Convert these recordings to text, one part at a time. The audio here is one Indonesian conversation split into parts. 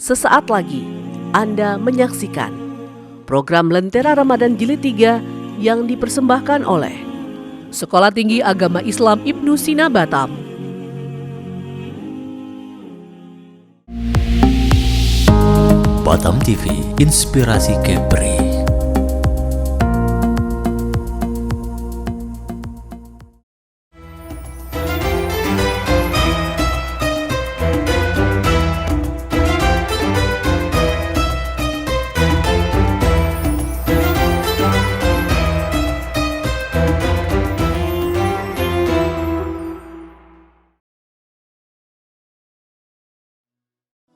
Sesaat lagi Anda menyaksikan program Lentera Ramadan Jilid 3 yang dipersembahkan oleh Sekolah Tinggi Agama Islam Ibnu Sina Batam. Batam TV, inspirasi Kepri.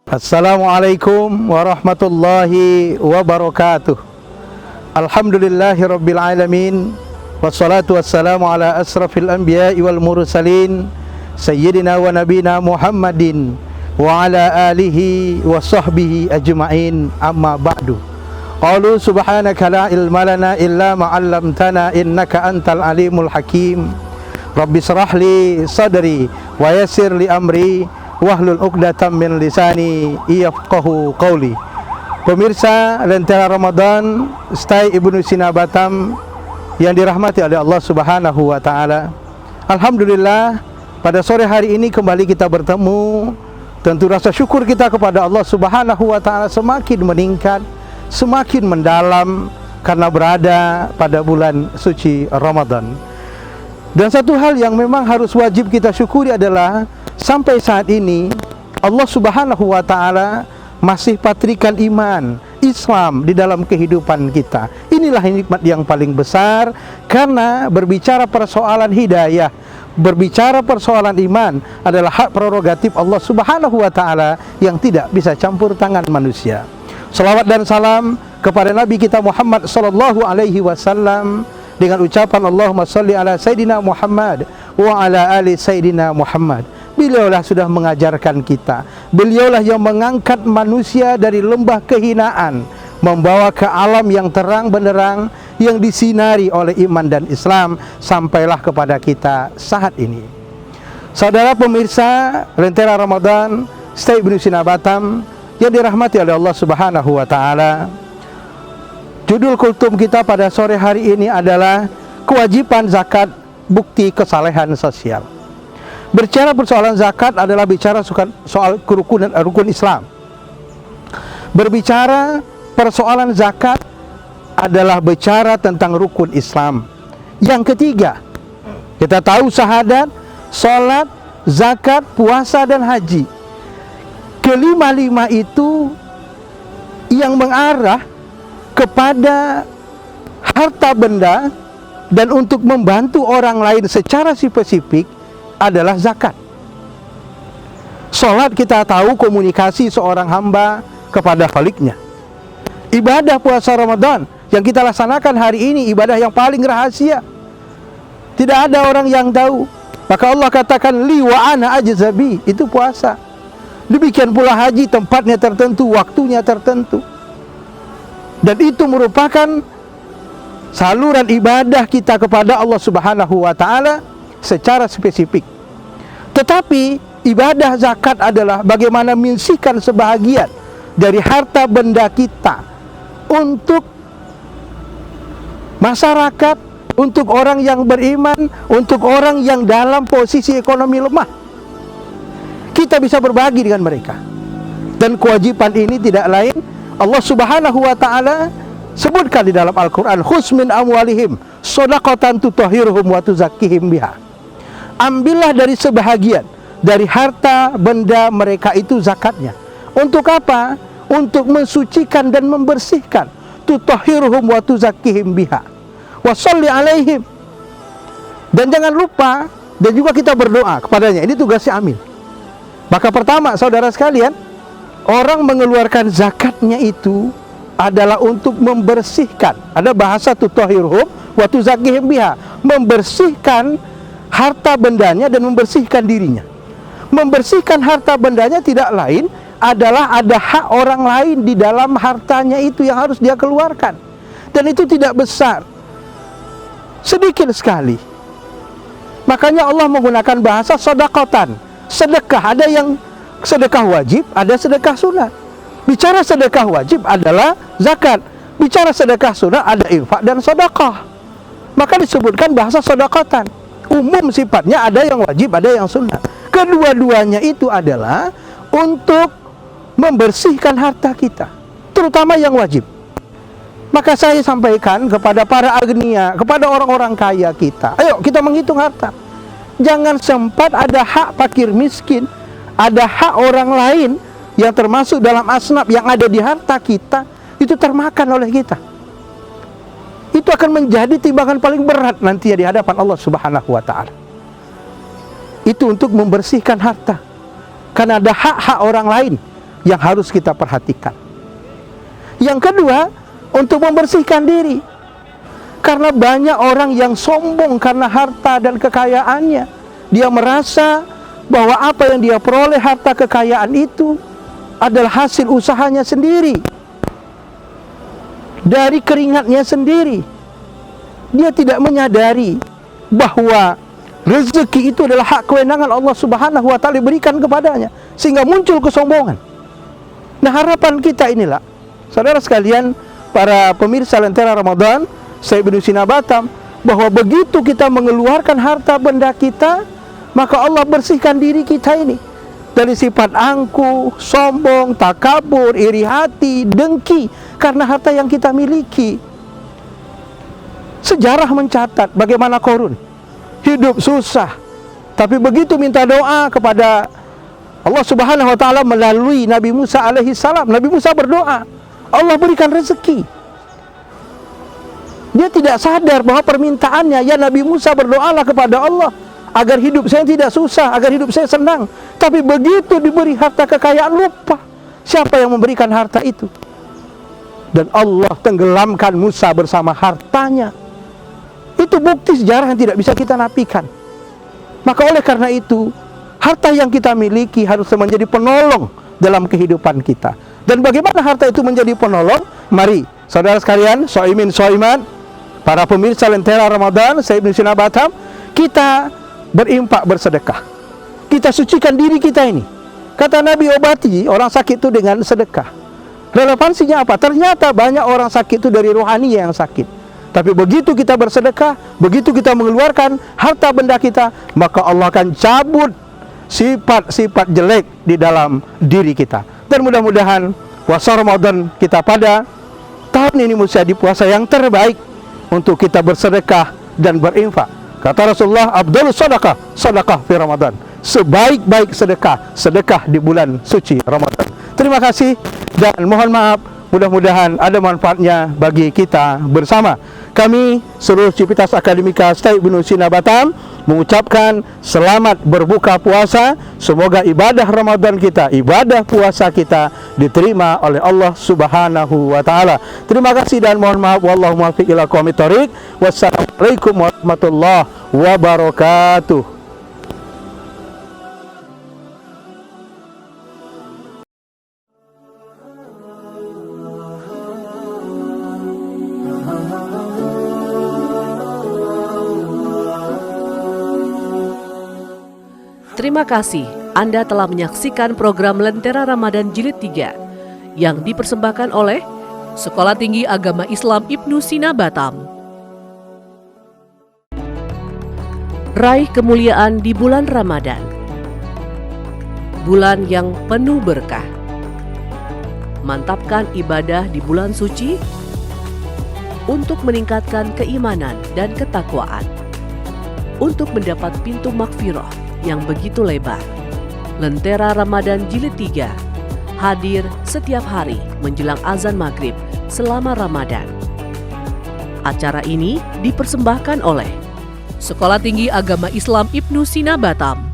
Assalamualaikum warahmatullahi wabarakatuh. Alhamdulillahi rabbil alamin. Wassalatu wassalamu ala asrafil anbiya'i wal mursalin Sayyidina wa nabina Muhammadin wa ala alihi wa sahbihi ajma'in, amma ba'du. Qalu subhanaka la ilma lana illa ma'allamtana innaka antal alimul hakim. Rabbi shrah li sadri wa yassir li amri wahlul 'uqdatam min lisani yafqahu qawli. Pemirsa Lentera Ramadan Stay Ibnu Sina Batam yang dirahmati oleh Allah Subhanahu wa taala. Alhamdulillah, pada sore hari ini kembali kita bertemu. Tentu rasa syukur kita kepada Allah Subhanahu wa taala semakin meningkat, semakin mendalam karena berada pada bulan suci Ramadan. Dan satu hal yang memang harus wajib kita syukuri adalah sampai saat ini Allah Subhanahu wa taala masih patrikan iman Islam di dalam kehidupan kita. Inilah nikmat yang paling besar, karena berbicara persoalan hidayah, berbicara persoalan iman adalah hak prerogatif Allah Subhanahu wa taala yang tidak bisa campur tangan manusia. Salawat dan salam kepada Nabi kita Muhammad sallallahu alaihi wasallam dengan ucapan Allahumma shalli ala Sayyidina Muhammad wa ala ali Sayyidina Muhammad. Beliaulah sudah mengajarkan kita. Beliaulah yang mengangkat manusia dari lembah kehinaan, membawa ke alam yang terang benderang, yang disinari oleh iman dan Islam, sampailah kepada kita saat ini. Saudara pemirsa Lentera Ramadan Stay Ibnu Sina Batam yang dirahmati oleh Allah Subhanahu wa taala, judul kultum kita pada sore hari ini adalah kewajiban zakat, bukti kesalehan sosial. Berbicara persoalan zakat adalah bicara soal rukun Islam. Berbicara persoalan zakat adalah bicara tentang rukun Islam. Yang ketiga, kita tahu syahadat, sholat, zakat, puasa, dan haji. Kelima-lima itu yang mengarah kepada harta benda dan untuk membantu orang lain secara spesifik adalah zakat. Sholat kita tahu komunikasi seorang hamba kepada Khaliknya. Ibadah puasa Ramadan yang kita laksanakan hari ini ibadah yang paling rahasia, tidak ada orang yang tahu. Maka Allah katakan li wa ana ajzabi, itu puasa. Demikian pula haji, tempatnya tertentu, waktunya tertentu. Dan itu merupakan saluran ibadah kita kepada Allah Subhanahu wa taala secara spesifik. Tetapi ibadah zakat adalah bagaimana menyisihkan sebahagian dari harta benda kita untuk masyarakat, untuk orang yang beriman, untuk orang yang dalam posisi ekonomi lemah. Kita bisa berbagi dengan mereka. Dan kewajiban ini tidak lain, Allah Subhanahu wa taala sebutkan di dalam Al-Quran, khudz min amwalihim shadaqatan tutahhiruhum wa tuzakkihim biha. Ambillah dari sebahagian dari harta benda mereka itu zakatnya. Untuk apa? Untuk mensucikan dan membersihkan. Tutahhiruhum wa tuzakkihim biha wa sholli alaihim. Dan jangan lupa, dan juga kita berdoa kepadanya. Ini tugasnya amil. Maka pertama, saudara sekalian, orang mengeluarkan zakatnya itu adalah untuk membersihkan. Ada bahasa tutahhiruhum wa tuzakkihim biha, membersihkan harta bendanya dan membersihkan dirinya. Membersihkan harta bendanya tidak lain adalah ada hak orang lain di dalam hartanya itu yang harus dia keluarkan. Dan itu tidak besar, sedikit sekali. Makanya Allah menggunakan bahasa sedekatan, sedekah. Ada yang sedekah wajib, ada sedekah sunat. Bicara sedekah wajib adalah zakat. Bicara sedekah sunnah ada infak dan sedekah. Maka disebutkan bahasa sedekatan. Umum sifatnya, ada yang wajib, ada yang sunnah. Kedua-duanya itu adalah untuk membersihkan harta kita, terutama yang wajib. Maka saya sampaikan kepada para agnia, kepada orang-orang kaya kita, ayo kita menghitung harta. Jangan sempat ada hak fakir miskin, ada hak orang lain yang termasuk dalam asnaf yang ada di harta kita, itu termakan oleh kita. Itu akan menjadi timbangan paling berat nanti di hadapan Allah Subhanahu wa ta'ala. Itu untuk membersihkan harta, karena ada hak-hak orang lain yang harus kita perhatikan. Yang kedua, untuk membersihkan diri, karena banyak orang yang sombong karena harta dan kekayaannya. Dia merasa bahwa apa yang dia peroleh harta kekayaan itu adalah hasil usahanya sendiri, dari keringatnya sendiri. Dia tidak menyadari bahwa rezeki itu adalah hak kewenangan Allah Subhanahu wa ta'ala berikan kepadanya, sehingga muncul kesombongan. Nah, harapan kita inilah, saudara sekalian, para pemirsa Lentera Ramadan, saya Ibnu Sina Batam, bahwa begitu kita mengeluarkan harta benda kita, maka Allah bersihkan diri kita ini dari sifat angkuh, sombong, takabur, iri hati, dengki karena harta yang kita miliki. Sejarah mencatat bagaimana Qarun hidup susah, tapi begitu minta doa kepada Allah Subhanahu wa ta'ala melalui Nabi Musa alaihi salam, Nabi Musa berdoa, Allah berikan rezeki. Dia tidak sadar bahwa permintaannya, ya Nabi Musa berdoalah kepada Allah agar hidup saya tidak susah, agar hidup saya senang. Tapi begitu diberi harta kekayaan, lupa siapa yang memberikan harta itu. Dan Allah tenggelamkan Musa bersama hartanya. Itu bukti sejarah yang tidak bisa kita nafikan. Maka oleh karena itu, harta yang kita miliki harus menjadi penolong dalam kehidupan kita. Dan bagaimana harta itu menjadi penolong? Mari saudara sekalian, soimin soimat, para pemirsa Lentera Ramadan, saya Ibnu Sina Batam, kita berinfak, bersedekah. Kita sucikan diri kita ini. Kata Nabi, obati orang sakit itu dengan sedekah. Relevansinya apa? Ternyata banyak orang sakit itu dari rohani yang sakit. Tapi begitu kita bersedekah, begitu kita mengeluarkan harta benda kita, maka Allah akan cabut sifat-sifat jelek di dalam diri kita. Dan mudah-mudahan puasa Ramadan kita pada tahun ini menjadi puasa yang terbaik untuk kita bersedekah dan berinfak. Kata Rasulullah, Abdul sedekah, sedekah fi Ramadan. Sebaik-baik sedekah, sedekah di bulan suci Ramadan. Terima kasih dan mohon maaf, mudah-mudahan ada manfaatnya bagi kita bersama. Kami seluruh Civitas Akademika Stay Ibnu Sina Batam mengucapkan selamat berbuka puasa. Semoga ibadah Ramadan kita, ibadah puasa kita diterima oleh Allah Subhanahu wa ta'ala. Terima kasih dan mohon maaf. Wallahu muwaffiq ila aqwamit thoriq. Wassalamualaikum warahmatullahi wabarakatuh. Terima kasih Anda telah menyaksikan program Lentera Ramadan Jilid 3 yang dipersembahkan oleh Sekolah Tinggi Agama Islam Ibnu Sina Batam. Raih kemuliaan di bulan Ramadan, bulan yang penuh berkah. Mantapkan ibadah di bulan suci untuk meningkatkan keimanan dan ketakwaan, untuk mendapat pintu magfirah yang begitu lebar. Lentera Ramadan Jilid 3 hadir setiap hari menjelang azan maghrib selama Ramadan. Acara ini dipersembahkan oleh Sekolah Tinggi Agama Islam Ibnu Sina Batam,